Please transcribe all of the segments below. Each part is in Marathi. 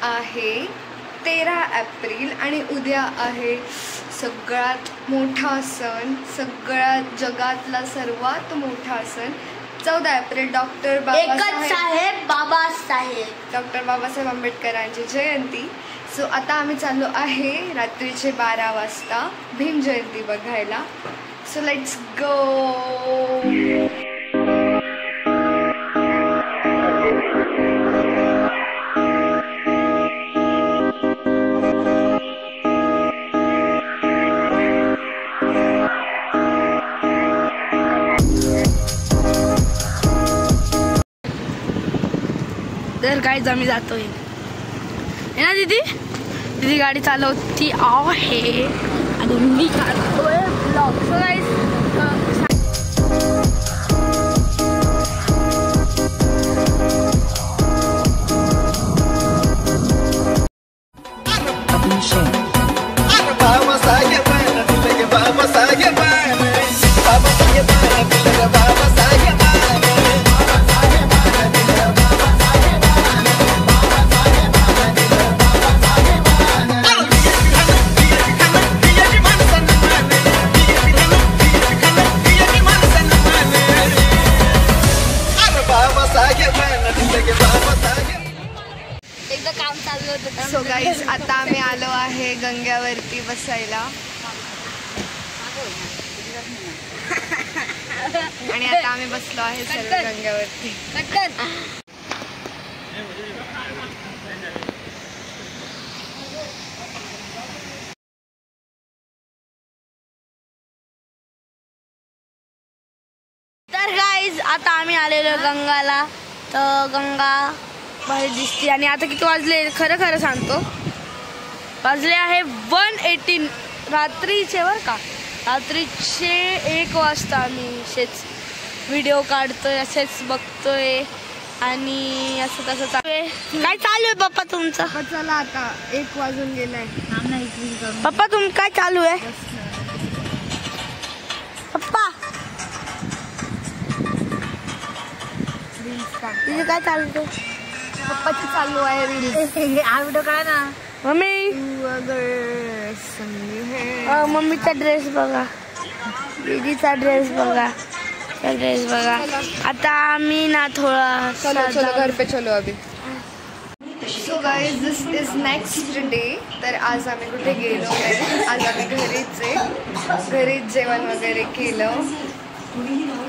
आहे 13 एप्रिल आणि उद्या आहे सगळ्यात मोठा सण, सगळ्या जगातला सर्वात मोठा सण 14 एप्रिल डॉक्टर बाबासाहेब आंबेडकरांची जयंती. सो आता आम्ही चाललो आहे रात्रीचे 12 वाजता भीम जयंती बघायला. So let's go. तर गाईज आम्ही जातोय ना दीदी गाडी चालवती आहे आणि मी काढतोय blog. So guys so guys आता आम्ही आलो आहे गंग्यावरती बसायला आणि आता आम्ही बसलो आहे सर्व गंग्यावरती. तर गाईज आता आम्ही आलेलो गंगाला. तर गंगा भारी दिसते. आणि आता किती वाजले खरं सांगतो, वाजले आहे 1:18 रात्रीचे बरं का. रात्रीचे 1 वाजता आम्ही असेच व्हिडिओ काढतोय, असेच बघतोय आणि असं तसं चालू आहे. काय चालू आहे पप्पा तुमचं? चला आता 1 वाजून गेलाय. पप्पा तुम काय चालू आहे पप्पा? तुझे काय चालू? पप्पाची चालू आहे रील्स. व्हिडिओ काय ना मम्मी. मम्मीचा ड्रेस बघा, दीदीचा ड्रेस बघा, आता आम्ही ना थोडा चलो घर पे चलो अभी. So guys this is next day. तर आज आम्ही कुठे गेलो नाही, आज आम्ही घरीच जेवण वगैरे केलं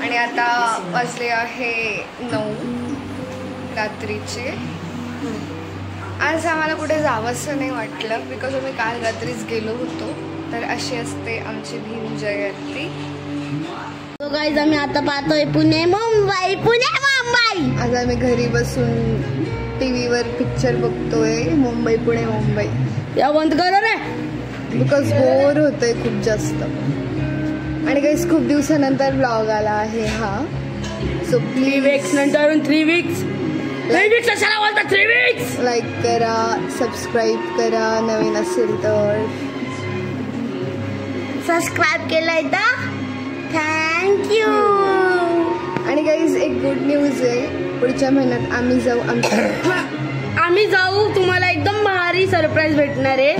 आणि आता वाजले आहे 9 रात्रीचे. आज आम्हाला कुठे जावंसं नाही वाटलं बिकॉज आम्ही काल रात्रीच गेलो होतो. तर अशी असते आमची भीम जयंती. तो गाईज आम्ही आता पाहतोय पुणे मुंबई. आज आम्ही घरी बसून टीव्हीवर पिक्चर बघतोय मुंबई पुणे मुंबई. या बंद करा रे बिकॉज बोर होतोय खूप जास्त. आणि गाईज खूप दिवसानंतर व्लॉग आला आहे हा. सो 3 वीक्स नंतर 3 वीक्स लाईक करा, सबस्क्राईब करा, नवीन असेल तर. सबस्क्राईब केलंय तर थँक्यू. आणि गाईज एक गुड न्यूज आहे, पुढच्या महिन्यात आम्ही जाऊ. तुम्हाला एकदम भारी सरप्राईज भेटणार आहे.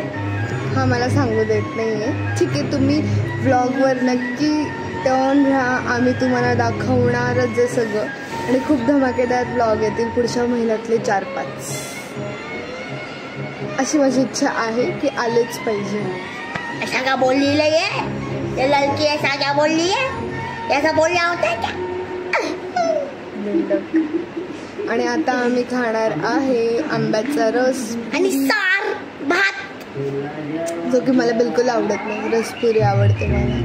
हा मला सांगू देत नाहीये. ठीक आहे, तुम्ही व्लॉगवर नक्की टर्न राहा, आम्ही तुम्हाला दाखवणारच आहे सगळं. आणि खूप धमाकेदार ब्लॉग येतील पुढच्या महिन्यातले 4-5. अशी माझी इच्छा आहे की आलेच पाहिजे. ऐसा क्या बोल रही है ये लड़की? ऐसा क्या बोल रही है? ऐसा बोलना होता है क्या? आणि आता आम्ही खाणार आहे आंब्याचा रस आणि सार भात, जो की मला बिलकुल आवडत नाही. रसपुरी आवडते मला.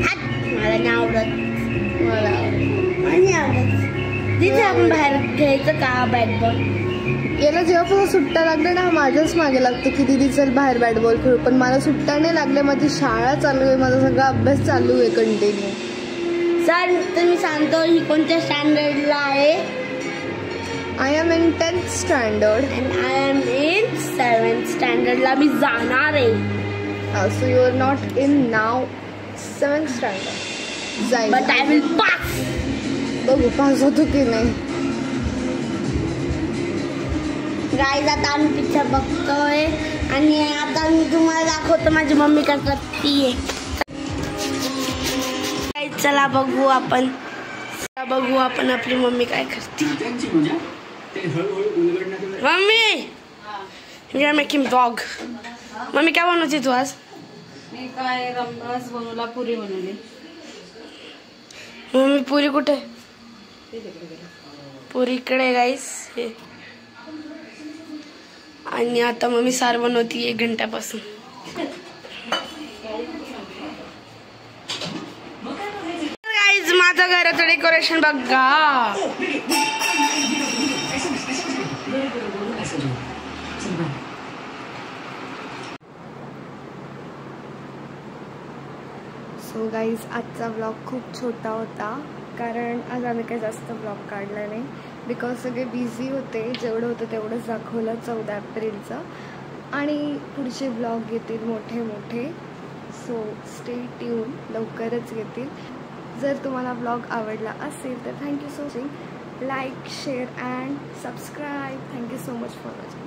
मला नाही आवडत. मला आवडत. तिथे आपण बाहेर घ्यायचं का बॅट बॉल? याला जेव्हा सुट्ट्या लागल्या ना माझ्याच मागे लागतो की दीदी चल बाहेर बॅट बॉल खेळू. पण मला सुट्ट्या नाही लागल्या, माझी शाळा चालू आहे, माझा सगळा अभ्यास चालू आहे कंटिन्यू. सर तर मी सांगतो ही कोणत्या स्टँडर्डला आहे? I am in 10th standard and I am in 7th स्टँडर्डला मी जाणार आहे. So you are not in now 7th standard. जाईल बट आय विल पास. बघू पास होतो की नाही. गाईज आता आम्ही पिक्चर बघतोय आणि आता मी तुम्हाला दाखवतो माझी मम्मी काय करतीये. चला बघू आपण आपली मम्मी काय करते. Mummy we are making vlog. Mummy काय बनवते तू आज? मी काय रस बनवला, पुरी बनवली. मम्मी पुरी कुठे? पुरी इकडे गाईस. आणि आता मम्मी सार बनवती 1 घंट्यापासून. गाईज माझं घराचं डेकोरेशन बघा. सो गाईज आजचा ब्लॉग खूप छोटा होता कारण आज आम्ही काही जास्त ब्लॉग काढला नाही बिकॉज सगळे बिझी होते. जेवढं होतं तेवढंच दाखवलं 14 एप्रिलचं. आणि पुढचे ब्लॉग येतील मोठे मोठे. सो स्टे ट्यून, लवकरच येतील. जर तुम्हाला ब्लॉग आवडला असेल तर thank you so much. Like, share and subscribe. Thank you so much for watching.